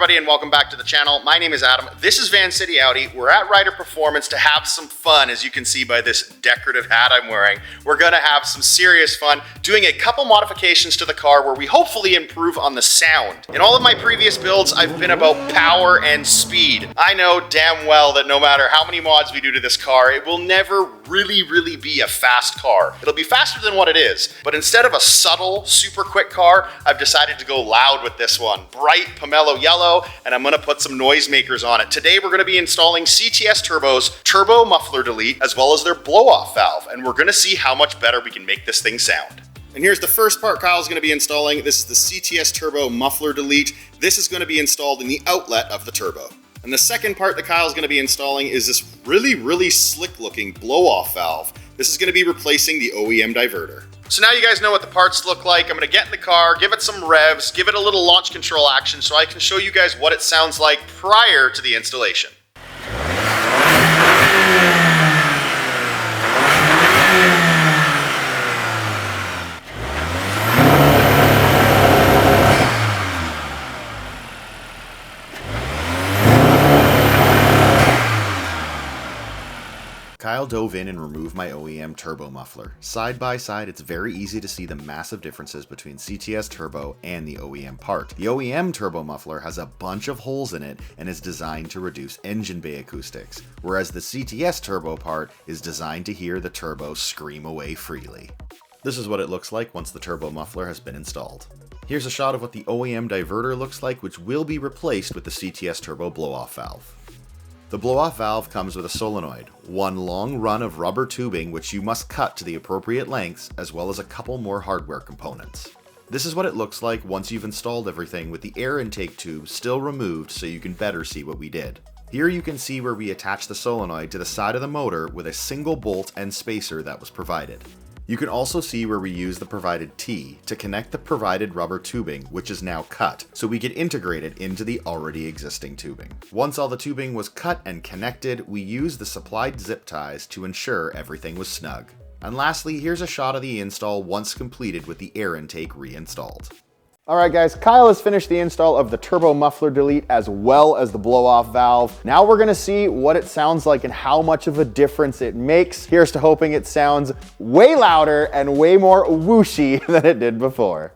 everybody, and welcome back to the channel. My name is Adam. This is Vancity Audi. We're at Ryder Performance to have some fun, as you can see by this decorative hat I'm wearing. We're gonna have some serious fun doing a couple modifications to the car where we hopefully improve on the sound. In all of my previous builds, I've been about power and speed. I know damn well that no matter how many mods we do to this car, it will never really be a fast car. It'll be faster than what it is, but instead of a subtle, super quick car, I've decided to go loud with this one. Bright pomelo yellow, and I'm gonna put some noisemakers on it. Today we're gonna be installing CTS Turbo's Turbo Muffler Delete, as well as their blow-off valve, and we're gonna see how much better we can make this thing sound. And here's the first part Kyle's gonna be installing. This is the CTS Turbo Muffler Delete. This is gonna be installed in the outlet of the turbo. And the second part that Kyle's gonna be installing is this really slick looking blow-off valve. This is gonna be replacing the OEM diverter. So now you guys know what the parts look like. I'm gonna get in the car, give it some revs, give it a little launch control action so I can show you guys what it sounds like prior to the installation. Kyle dove in and removed my OEM turbo muffler. Side by side, it's very easy to see the massive differences between CTS Turbo and the OEM part. The OEM turbo muffler has a bunch of holes in it and is designed to reduce engine bay acoustics, whereas the CTS Turbo part is designed to hear the turbo scream away freely. This is what it looks like once the turbo muffler has been installed. Here's a shot of what the OEM diverter looks like, which will be replaced with the CTS Turbo blow-off valve. The blow-off valve comes with a solenoid, one long run of rubber tubing which you must cut to the appropriate lengths, as well as a couple more hardware components. This is what it looks like once you've installed everything with the air intake tube still removed so you can better see what we did. Here you can see where we attach the solenoid to the side of the motor with a single bolt and spacer that was provided. You can also see where we use the provided T to connect the provided rubber tubing, which is now cut, so we could integrate it into the already existing tubing. Once all the tubing was cut and connected, we used the supplied zip ties to ensure everything was snug. And lastly, here's a shot of the install once completed with the air intake reinstalled. Alright guys, Kyle has finished the install of the Turbo Muffler Delete as well as the blow-off valve. Now we're gonna see what it sounds like and how much of a difference it makes. Here's to hoping it sounds way louder and way more whooshy than it did before.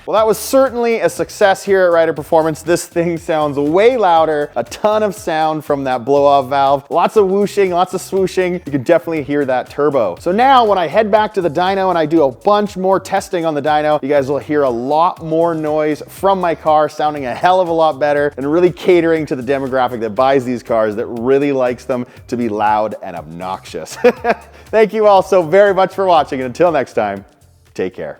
Well, that was certainly a success here at Ryder Performance. This thing sounds way louder, a ton of sound from that blow-off valve, lots of whooshing, lots of swooshing. You can definitely hear that turbo. So now when I head back to the dyno and I do a bunch more testing on the dyno, you guys will hear a lot more noise from my car, sounding a hell of a lot better and really catering to the demographic that buys these cars, that really likes them to be loud and obnoxious. Thank you all so very much for watching, and until next time, take care.